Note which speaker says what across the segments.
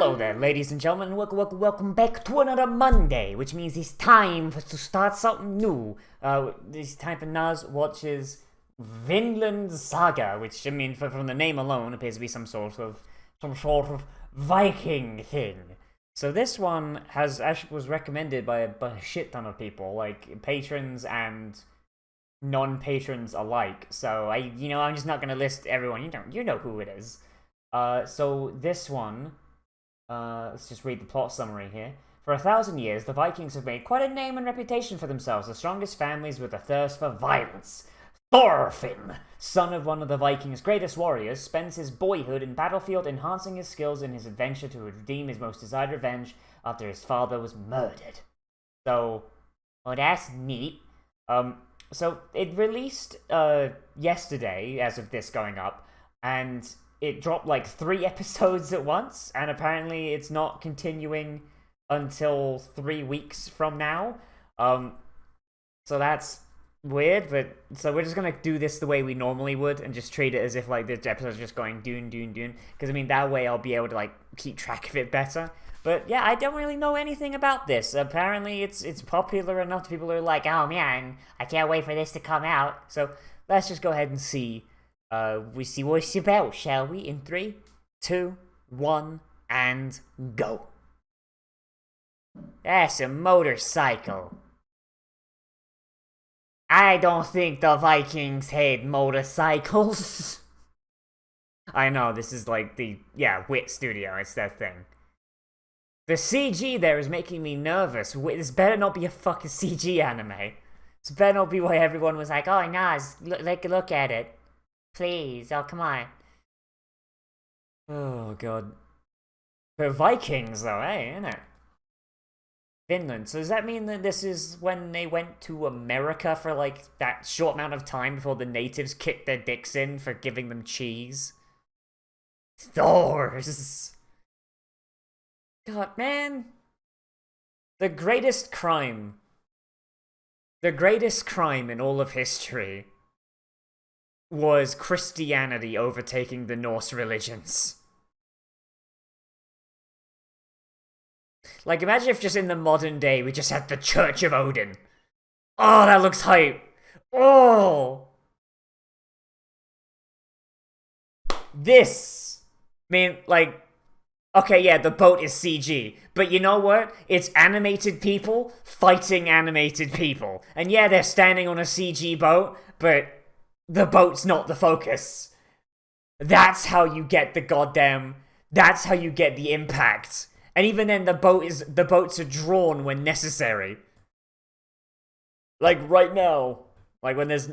Speaker 1: Hello there, ladies and gentlemen. Welcome back to another Monday, which means it's time to start something new. It's time for Nozz watches Vinland Saga, which, I mean, from the name alone, appears to be some sort of Viking thing. So this one was recommended by a shit ton of people, like patrons and non-patrons alike. So I'm just not gonna list everyone. You know who it is. So this one. Let's just read the plot summary here. For 1,000 years, the Vikings have made quite a name and reputation for themselves, the strongest families with a thirst for violence. Thorfinn, son of one of the Vikings' greatest warriors, spends his boyhood in battlefield enhancing his skills in his adventure to redeem his most desired revenge after his father was murdered. So, well, that's neat. So it released yesterday, as of this going up, and it dropped like 3 episodes at once, and apparently it's not continuing until 3 weeks from now. So that's weird, but so we're just gonna do this the way we normally would and just treat it as if like the episode's just going dune, because I mean that way I'll be able to like keep track of it better. But yeah, I don't really know anything about this. Apparently it's popular enough that people are like, oh man, I can't wait for this to come out. So let's just go ahead and see. We see what it's about, shall we? In 3, 2, 1, and go. That's a motorcycle. I don't think the Vikings had motorcycles. I know, this is like the, Wit Studio, it's that thing. The CG there is making me nervous. This better not be a fucking CG anime. This better not be why everyone was like, oh, Nozz, look at it. Please, oh, come on. Oh, God. They're Vikings, though, eh, innit? Finland. So does that mean that this is when they went to America for, like, that short amount of time before the natives kicked their dicks in for giving them cheese? Thors! God, man. The greatest crime in all of history was Christianity overtaking the Norse religions. Like, imagine if just in the modern day we just had the Church of Odin. Oh, that looks hype. Oh! This! I mean, like, okay, yeah, the boat is CG, but you know what? It's animated people fighting animated people. And yeah, they're standing on a CG boat, but the boat's not the focus. That's how you get that's how you get the impact. And even then, the boats are drawn when necessary. Like right now. Like when there's...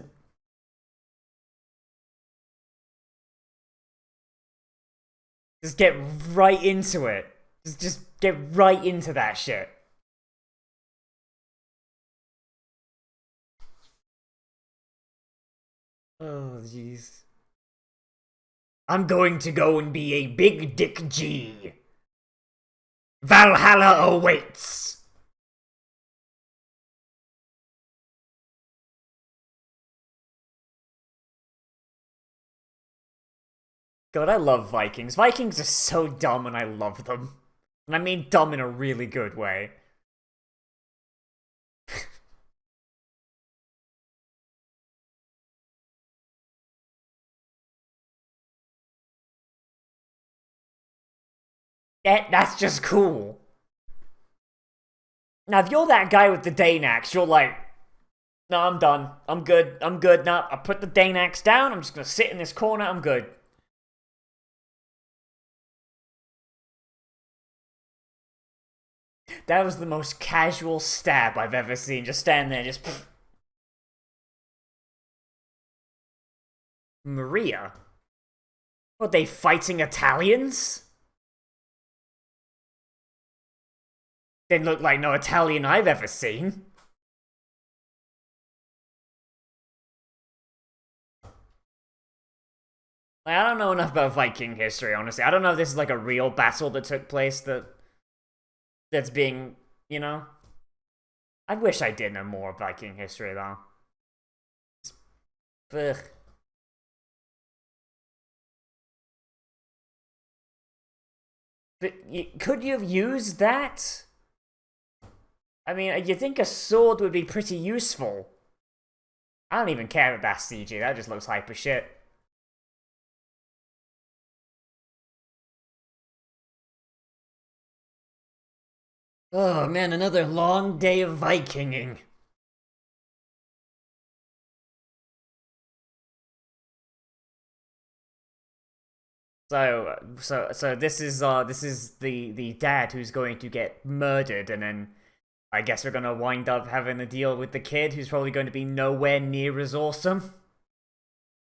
Speaker 1: Just get right into it. Just get right into that shit. Oh, jeez. I'm going to go and be a big dick G. Valhalla awaits. God, I love Vikings. Vikings are so dumb and I love them. And I mean dumb in a really good way. That's just cool. Now, if you're that guy with the Danax, you're like, no, I'm done. I'm good. Now, I put the Danax down. I'm just gonna sit in this corner. I'm good. That was the most casual stab I've ever seen. Just stand there, just... Pfft. Maria? What, they fighting Italians? Didn't look like no Italian I've ever seen. Like, I don't know enough about Viking history, honestly. I don't know if this is like a real battle that took place that's being, you know? I wish I did know more Viking history, though. Ugh. But could you have used that? I mean, you think a sword would be pretty useful. I don't even care if that's CG, that just looks hyper shit. Oh man, another long day of Vikinging. So this is the dad who's going to get murdered, and then I guess we're gonna wind up having to deal with the kid who's probably going to be nowhere near as awesome.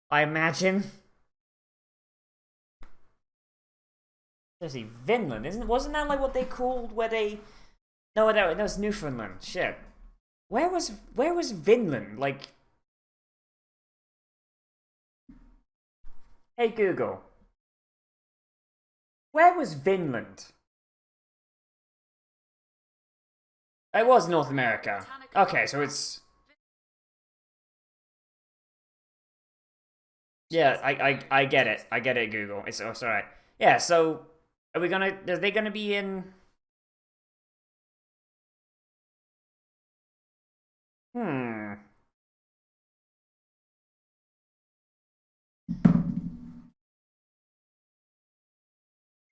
Speaker 1: I imagine. Seriously, Vinland, wasn't that like what they called where they? No, that was Newfoundland. Shit. Where was Vinland? Like, hey Google, where was Vinland? It was North America. Okay, so it's yeah. I get it. I get it. Google. It's alright. Yeah. So are we gonna? Are they gonna be in? Hmm.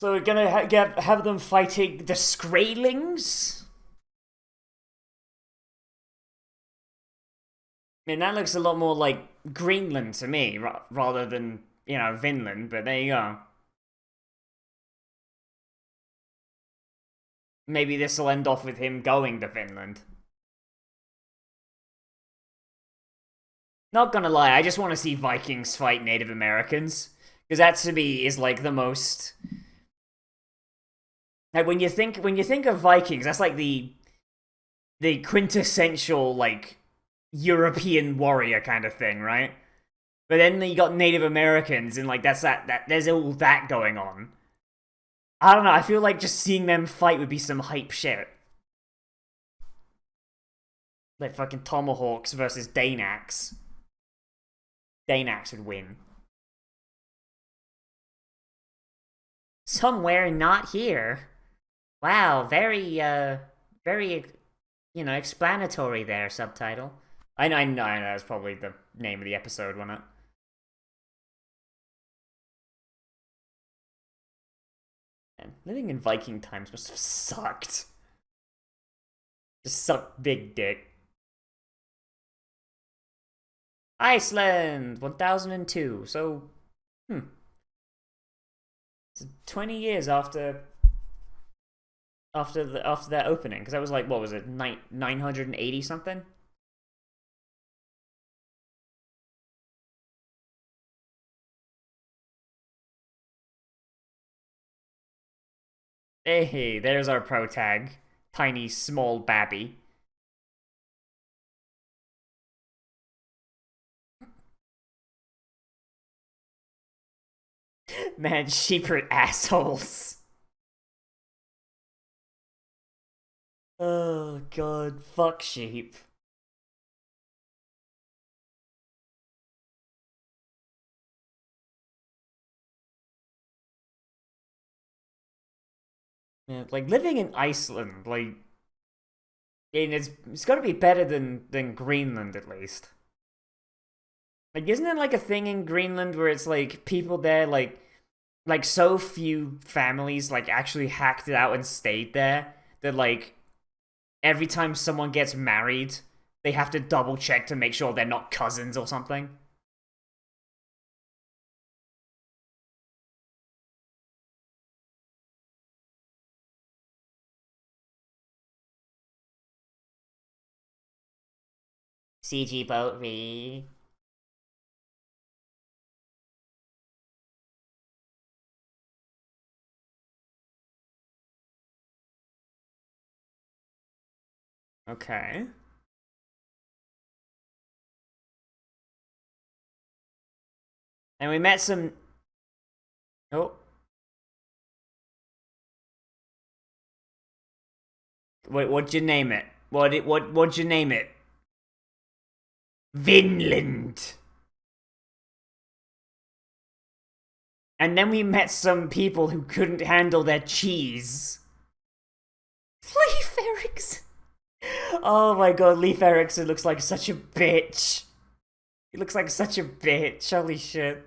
Speaker 1: So we're gonna have them fighting the Skraelings? I mean, that looks a lot more like Greenland to me, rather than, Vinland, but there you go. Maybe this will end off with him going to Finland. Not gonna lie, I just want to see Vikings fight Native Americans. Because that to me is like the most... Like when you think of Vikings, that's like the quintessential, like, European warrior kind of thing, right? But then you got Native Americans, and like that there's all that going on. I don't know. I feel like just seeing them fight would be some hype shit. Like fucking Tomahawks versus Danax. Danax would win. Somewhere not here. Wow, very, explanatory there. Subtitle. I know. That's probably the name of the episode, wasn't it? Man, living in Viking times must have sucked. Just sucked big dick. Iceland 1002. So, hmm. It's 20 years after that opening, because that was like, what was it, 980 something? Hey, there's our pro tag. Tiny, small babby. Man, sheep are assholes. Oh god, fuck sheep. Yeah, like living in Iceland, like, it's gotta be better than Greenland at least. Like, isn't it like a thing in Greenland where it's like people there, like so few families like actually hacked it out and stayed there that like every time someone gets married, they have to double check to make sure they're not cousins or something. CG boat re. Okay. And we met some. Oh, what'd you name it? What'd you name it? Vinland. And then we met some people who couldn't handle their cheese. Leif Erikson. Oh my god, Leif Erikson looks like such a bitch. He looks like such a bitch. Holy shit.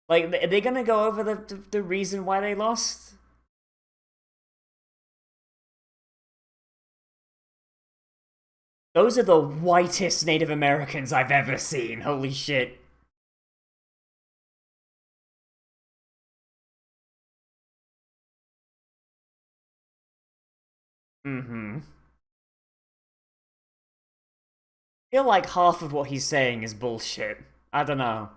Speaker 1: Like, are they gonna go over the reason why they lost? Those are the whitest Native Americans I've ever seen. Holy shit. Mm-hmm. I feel like half of what he's saying is bullshit. I don't know.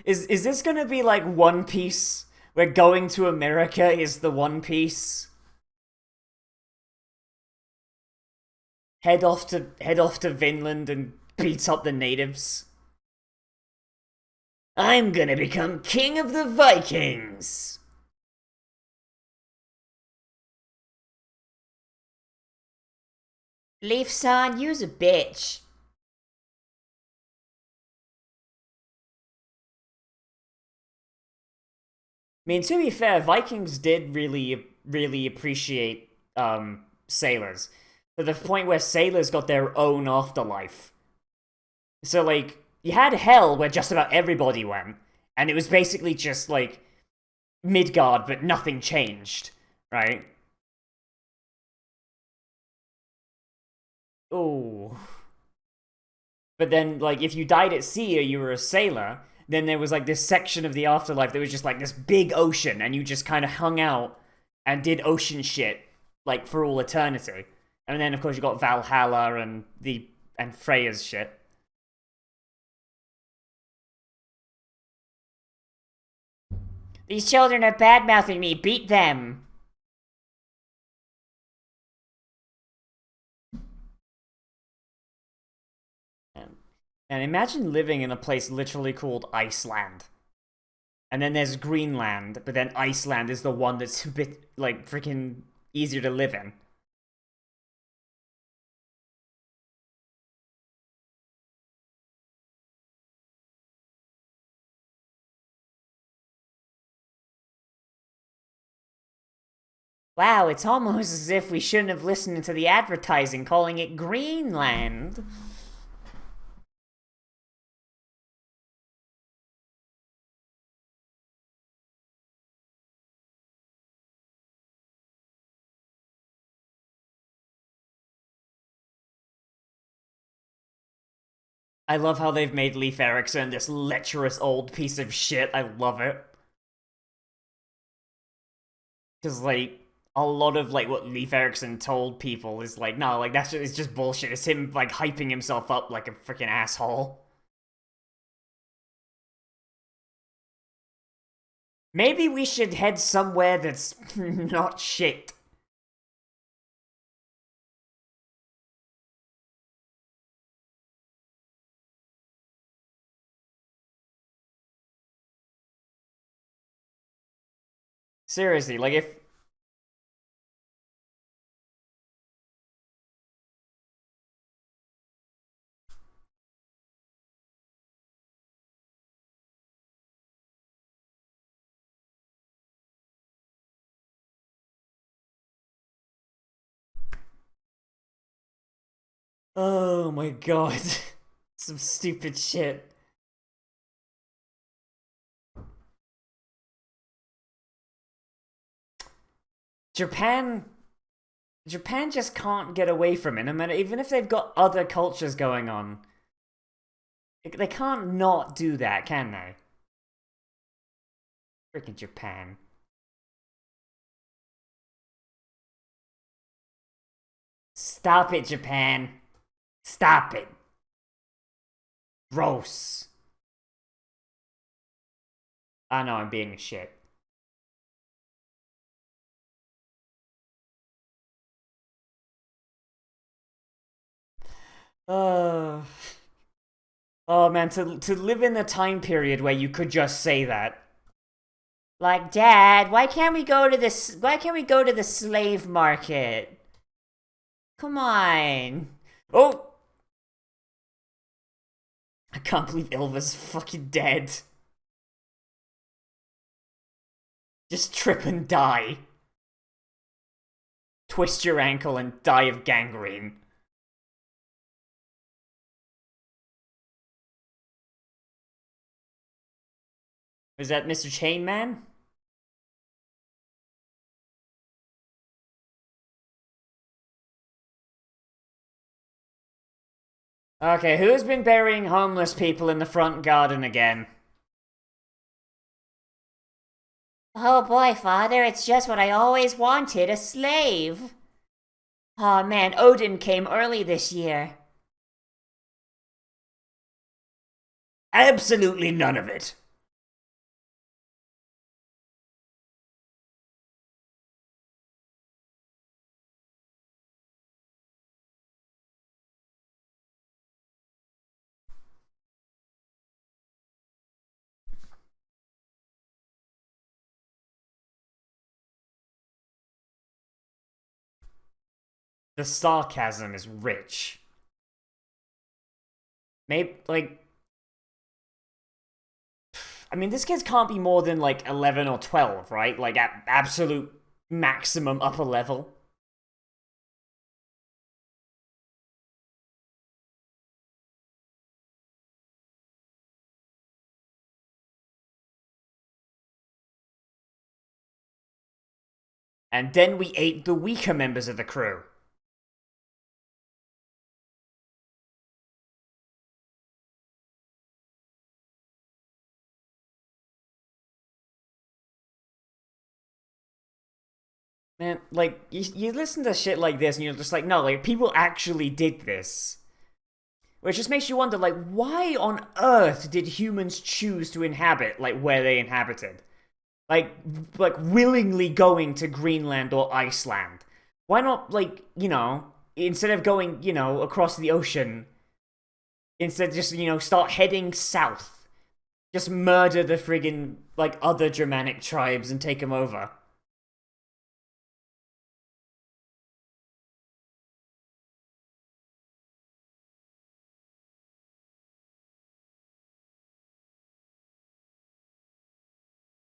Speaker 1: Is this gonna be like One Piece? Where going to America is the One Piece? Head off to Vinland and beat up the natives. I'm gonna become king of the Vikings! Leaf son, you's a bitch. I mean, to be fair, Vikings did really appreciate sailors. To the point where sailors got their own afterlife. So, like, you had Hell where just about everybody went, and it was basically just, like, Midgard, but nothing changed, right? Oh. But then, like, if you died at sea or you were a sailor, then there was, like, this section of the afterlife that was just, like, this big ocean, and you just kind of hung out and did ocean shit, like, for all eternity. And then, of course, you got Valhalla and Freya's shit. These children are bad-mouthing me. Beat them. And imagine living in a place literally called Iceland. And then there's Greenland, but then Iceland is the one that's a bit, like, freaking easier to live in. Wow, it's almost as if we shouldn't have listened to the advertising calling it Greenland. I love how they've made Leif Erikson this lecherous old piece of shit. I love it. Because, like, a lot of, like, what Leif Erikson told people is, like, no, like, it's just bullshit. It's him, like, hyping himself up like a freaking asshole. Maybe we should head somewhere that's not shit. Seriously, like, if... Oh my god. Some stupid shit. Japan... Japan just can't get away from it, no matter... Even if they've got other cultures going on. They can't not do that, can they? Freaking Japan. Stop it, Japan. Stop it. Gross. I know I'm being a shit. Uh, oh man, to live in a time period where you could just say that. Like, Dad, why can't we go to this? Why can't we go to the slave market? Come on. Oh, I can't believe Ilva's fucking dead. Just trip and die. Twist your ankle and die of gangrene. Is that Mr. Chainman? Okay, who's been burying homeless people in the front garden again? Oh boy, Father, it's just what I always wanted, a slave. Aw man, Odin came early this year. Absolutely none of it. The sarcasm is rich. Maybe, like... I mean, this kid can't be more than, like, 11 or 12, right? Like, at absolute maximum upper level. And then we ate the weaker members of the crew. Man, like, you listen to shit like this and you're just like, no, like, people actually did this. Which just makes you wonder, like, why on earth did humans choose to inhabit, like, where they inhabited? Like, willingly going to Greenland or Iceland. Why not, like, instead of going, across the ocean, instead just, start heading south. Just murder the friggin', like, other Germanic tribes and take them over.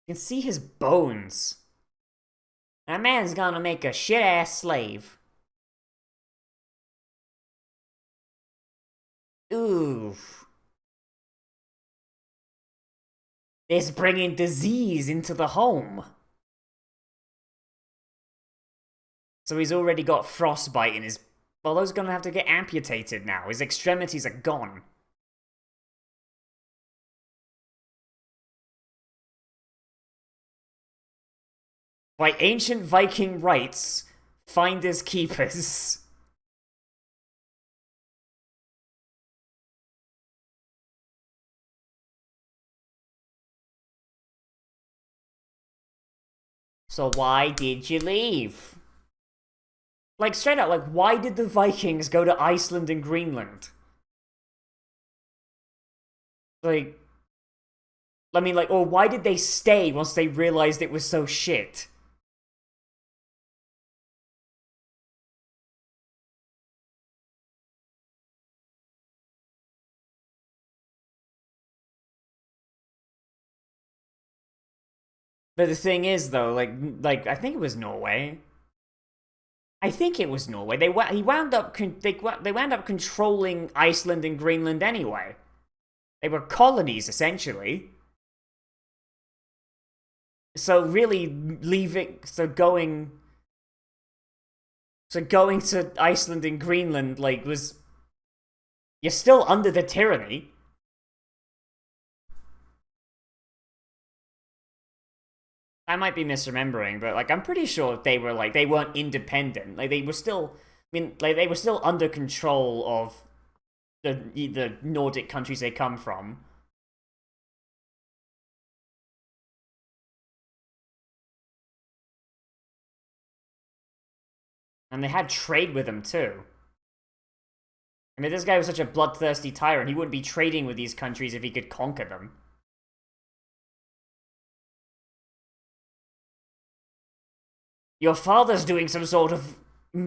Speaker 1: You can see his bones. That man's gonna make a shit-ass slave. Ooh. It's bringing disease into the home. So he's already got frostbite in his... Well, those are gonna have to get amputated now. His extremities are gone. By ancient Viking rites, finders keepers. So why did you leave? Like, straight out, like, why did the Vikings go to Iceland and Greenland? Like... I mean, like, or why did they stay once they realized it was so shit? But the thing is, though, like I think it was Norway. I think it was Norway. He wound up they wound up controlling Iceland and Greenland anyway. They were colonies essentially. So really leaving going to Iceland and Greenland like was you're still under the tyranny. I might be misremembering, but like I'm pretty sure they were like they weren't independent. Like they were still like they were still under control of the Nordic countries they come from. And they had trade with him, too. I mean, this guy was such a bloodthirsty tyrant, he wouldn't be trading with these countries if he could conquer them. Your father's doing some sort of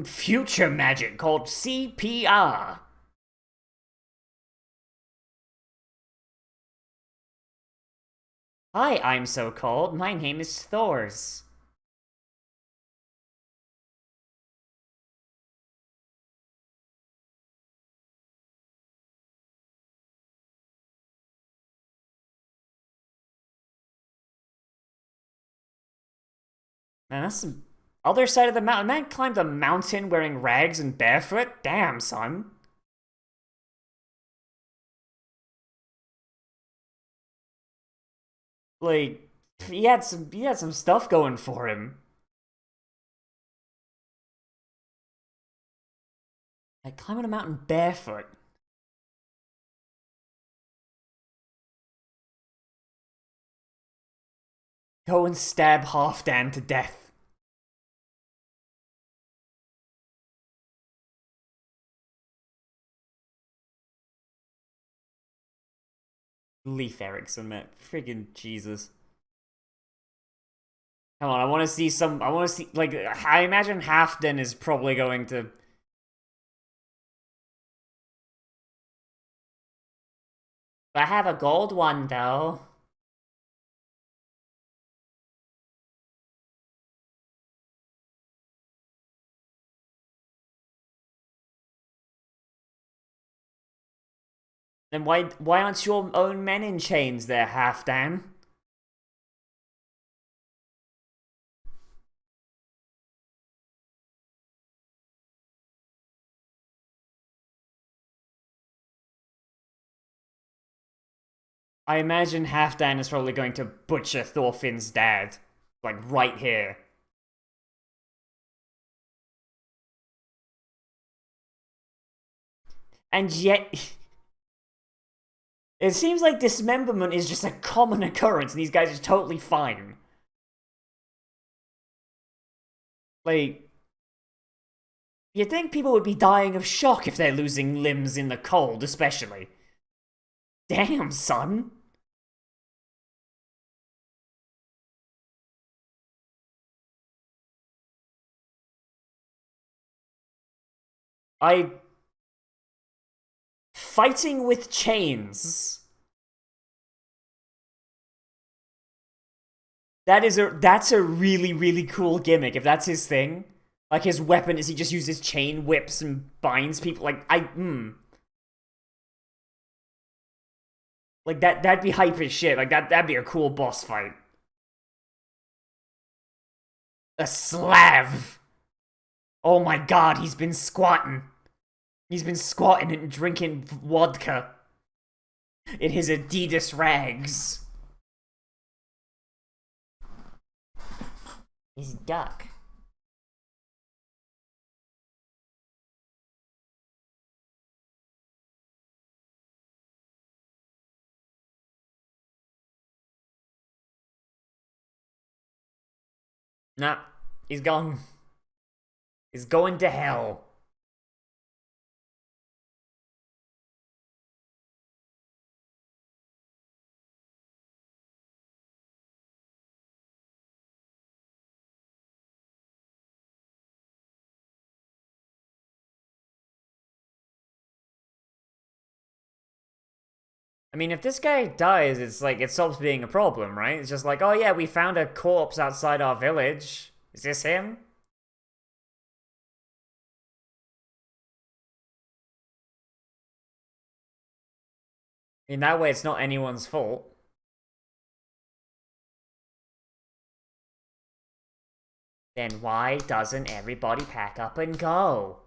Speaker 1: future magic called CPR. Hi, I'm so called. My name is Thors. Man, that's the other side of the mountain. Man climbed a mountain wearing rags and barefoot? Damn, son. Like, he had some stuff going for him. Like, climbing a mountain barefoot. Go and stab Halfdan to death. Leif Erikson, man. Friggin' Jesus. Come on, I want to see some. I want to see. Like, I imagine Halfdan is probably going to. I have a gold one, though. Then why aren't your own men in chains there, Halfdan? I imagine Halfdan is probably going to butcher Thorfinn's dad. Like, right here. And yet... It seems like dismemberment is just a common occurrence and these guys are totally fine. Like... You'd think people would be dying of shock if they're losing limbs in the cold, especially. Damn, son. I... Fighting with chains. That's a really, really cool gimmick, if that's his thing. Like, his weapon is he just uses chain whips and binds people. Like, Like, that'd be hype as shit. Like, that'd be a cool boss fight. A Slav! Oh my god, he's been squatting. He's been squatting and drinking vodka. In his Adidas rags. His duck. Nah, he's gone. He's going to hell. I mean, if this guy dies, it's like, it stops being a problem, right? It's just like, oh yeah, we found a corpse outside our village. Is this him? In that way, it's not anyone's fault. Then why doesn't everybody pack up and go?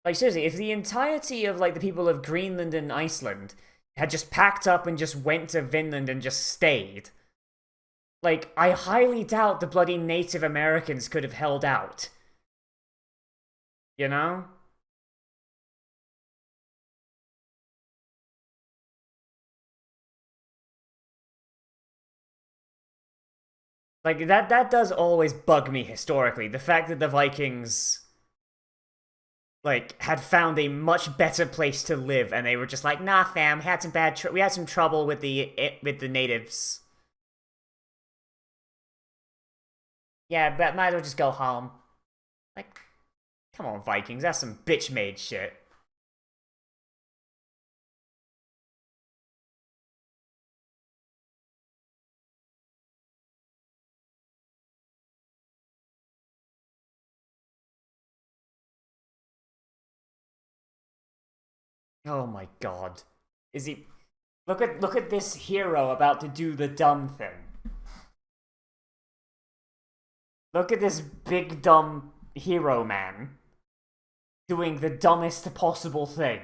Speaker 1: Like, seriously, if the entirety of, like, the people of Greenland and Iceland had just packed up and just went to Vinland and just stayed, like, I highly doubt the bloody Native Americans could have held out. You know? Like, that does always bug me historically. The fact that the Vikings, like, had found a much better place to live, and they were just like, nah, fam, we had some trouble with the natives. Yeah, but might as well just go home. Like, come on, Vikings, that's some bitch-made shit. Oh my god. Is he... Look at this hero about to do the dumb thing. Look at this big dumb hero man doing the dumbest possible thing.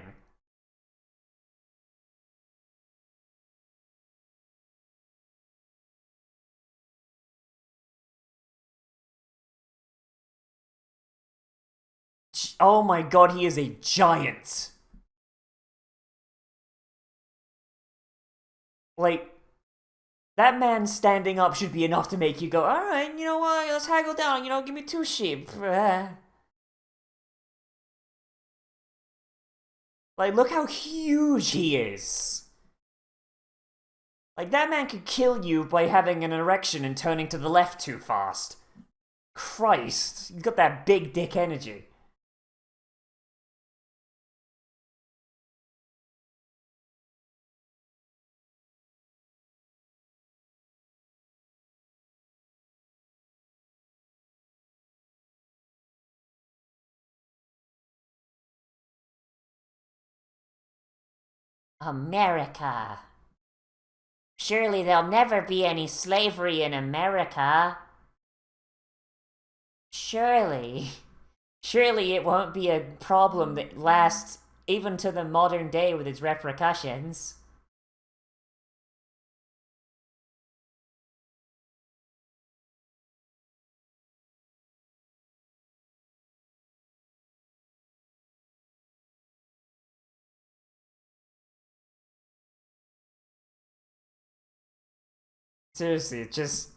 Speaker 1: Oh my god, he is a giant. Like, that man standing up should be enough to make you go, alright, you know what, let's haggle down, give me 2 sheep. Like, look how huge he is. Like, that man could kill you by having an erection and turning to the left too fast. Christ, you got that big dick energy. America. Surely there'll never be any slavery in America. Surely. Surely it won't be a problem that lasts even to the modern day with its repercussions. Seriously, just...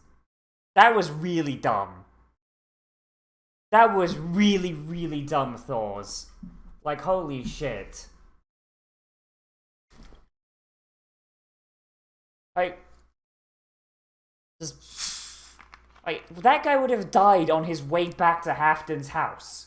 Speaker 1: That was really dumb. That was really, really dumb, Thors. Like, holy shit. Like... Just... Like, that guy would have died on his way back to Halfdan's house.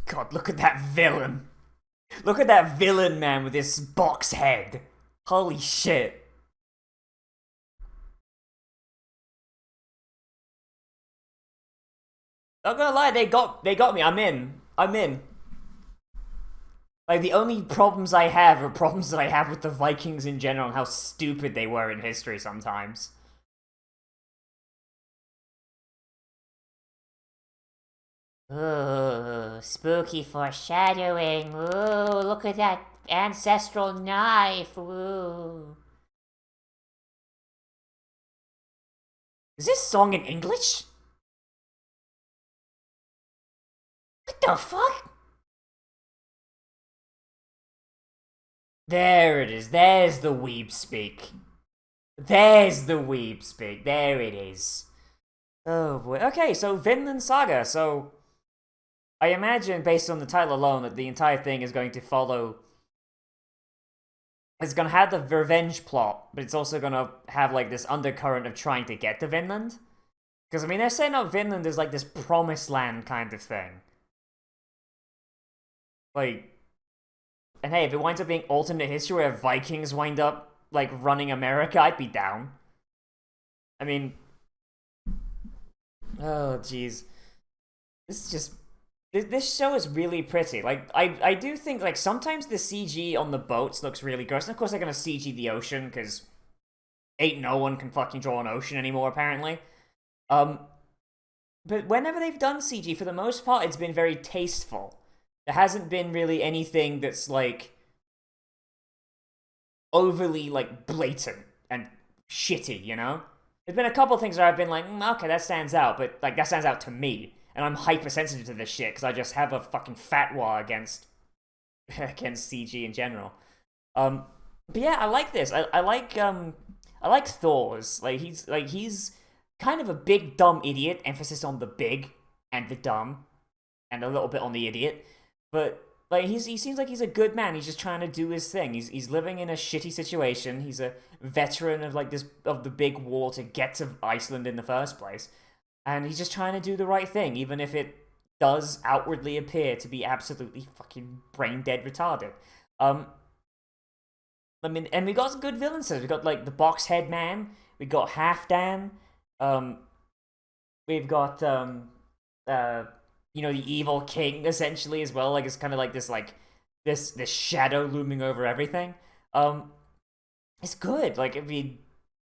Speaker 1: God, look at that villain. Look at that villain man with his box head. Holy shit. Not gonna lie, they got me. I'm in. Like, the only problems I have are problems that I have with the Vikings in general and how stupid they were in history sometimes. Ooh, spooky foreshadowing. Ooh, look at that ancestral knife. Ooh. Is this song in English? What the fuck? There it is. There's the weeb speak. There's the weeb speak. There it is. Oh boy. Okay, so Vinland Saga. So I imagine, based on the title alone, that the entire thing is going to follow... It's going to have the revenge plot, but it's also going to have, like, this undercurrent of trying to get to Vinland. Because, I mean, they're setting up Vinland as, like, this promised land kind of thing. Like... And hey, if it winds up being alternate history where Vikings wind up, like, running America, I'd be down. I mean... Oh, jeez. This is just... This show is really pretty. Like, I do think, like, sometimes the CG on the boats looks really gross. And of course they're gonna CG the ocean, because ain't no one can fucking draw an ocean anymore, apparently. But whenever they've done CG, for the most part, it's been very tasteful. there hasn't been really anything that's like overly like blatant and shitty, you know? There's been a couple things where I've been like, okay, that stands out, but like that stands out to me, and I'm hypersensitive to this shit because I just have a fucking fatwa against CG in general. But yeah, I like this. I like Thor's. He's kind of a big dumb idiot. Emphasis on the big and the dumb, and a little bit on the idiot. But like he seems like he's a good man. He's just trying to do his thing. He's living in a shitty situation. He's a veteran of the big war to get to Iceland in the first place, and he's just trying to do the right thing, even if it does outwardly appear to be absolutely fucking brain dead retarded. I mean, and we got some good villains. We got like the box head man. We got Halfdan. We've got the evil king essentially as well. Like it's kind of like this shadow looming over everything. It's good. Like I mean,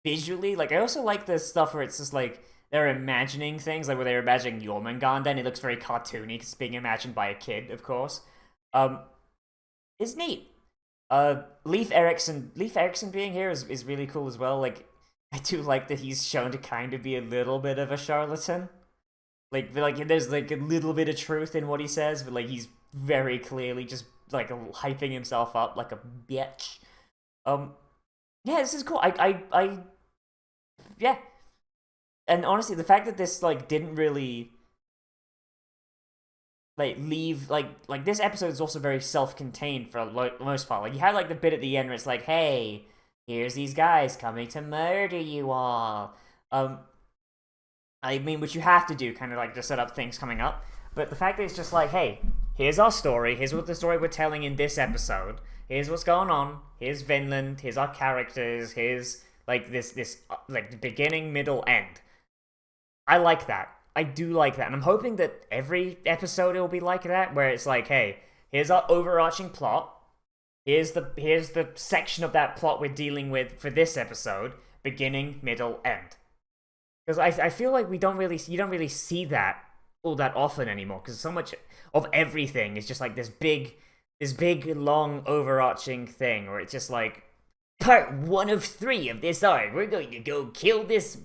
Speaker 1: visually, like I also like the stuff where it's just like they're imagining things, like where they're imagining Jormungandr, and it looks very cartoony because it's being imagined by a kid, of course. It's neat. Leif Erikson being here is really cool as well. Like, I do like that he's shown to kind of be a little bit of a charlatan. Like there's like a little bit of truth in what he says, but like he's very clearly just like hyping himself up like a bitch. Yeah, this is cool. Yeah. And honestly, the fact that this like didn't really like leave like this episode is also very self-contained for the most part. Like you had like the bit at the end where it's like, hey, here's these guys coming to murder you all. I mean, which you have to do, kind of like to set up things coming up. But the fact that it's just like, hey, here's our story. Here's what the story we're telling in this episode. Here's what's going on. Here's Vinland. Here's our characters. Here's like this like the beginning, middle, end. I like that. I do like that, and I'm hoping that every episode it will be like that, where it's like, hey, here's our overarching plot. Here's the section of that plot we're dealing with for this episode, beginning, middle, end. Because I feel like you don't really see that all that often anymore. Because so much of everything is just like this big long overarching thing, where it's just like part 1 of 3 of this arc. We're going to go kill this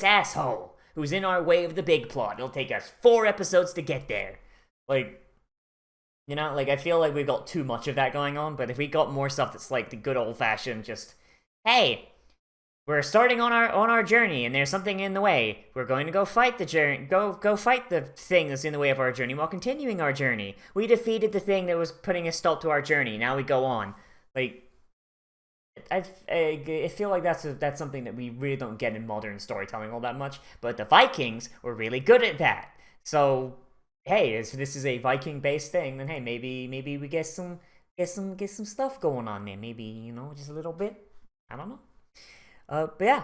Speaker 1: asshole who's in our way of the big plot. It'll take us 4 episodes to get there. Like, you know, like I feel like we've got too much of that going on. But if we got more stuff that's like the good old fashioned, just hey, we're starting on our journey, and there's something in the way. We're going to go fight the journey. Go fight the thing that's in the way of our journey while continuing our journey. We defeated the thing that was putting a stop to our journey. Now we go on. Like, I feel like that's something that we really don't get in modern storytelling all that much. But the Vikings were really good at that. So hey, if this is a Viking-based thing, then hey, maybe we get some stuff going on there. Maybe, you know, just a little bit. I don't know. But yeah,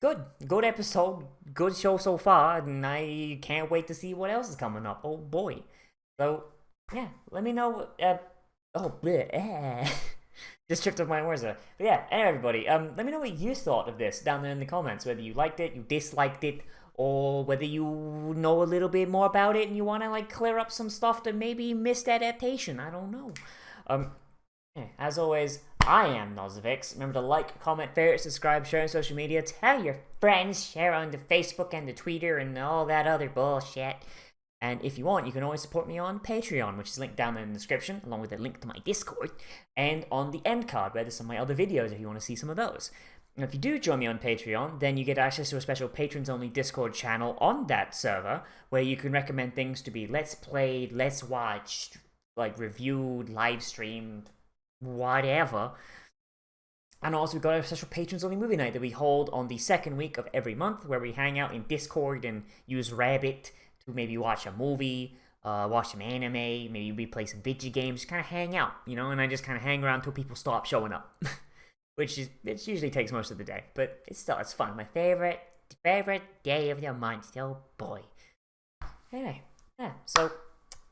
Speaker 1: good episode, good show so far, and I can't wait to see what else is coming up. Oh boy! So yeah, let me know. Just tripped up my words there. But yeah, anyway, everybody, let me know what you thought of this down there in the comments. Whether you liked it, you disliked it, or whether you know a little bit more about it and you want to like clear up some stuff that maybe missed adaptation. I don't know. Yeah, as always, I am Nozz. Remember to like, comment, favorite, subscribe, share on social media, tell your friends, share on the Facebook and the Twitter and all that other bullshit. And if you want, you can always support me on Patreon, which is linked down in the description, along with a link to my Discord, and on the end card, where there's some of my other videos if you want to see some of those. And if you do join me on Patreon, then you get access to a special patrons-only Discord channel on that server, where you can recommend things to be let's played, let's watched, like reviewed, live streamed, whatever. And also we've got a special patrons only movie night that we hold on the second week of every month, where we hang out in Discord and use Rabbit to maybe watch a movie, watch some anime, maybe we play some video games, just kind of hang out, you know, and I just kind of hang around until people stop showing up. It usually takes most of the day, but it's fun. My favorite day of the month, oh boy. Anyway, yeah, so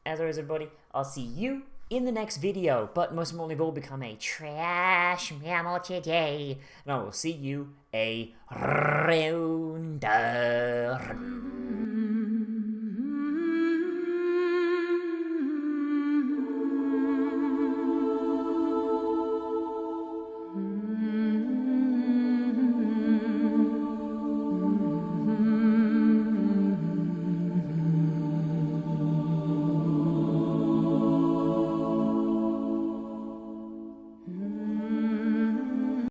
Speaker 1: as always, everybody, I'll see you in the next video, but most importantly, we'll become a trash mammal today, and I will see you around.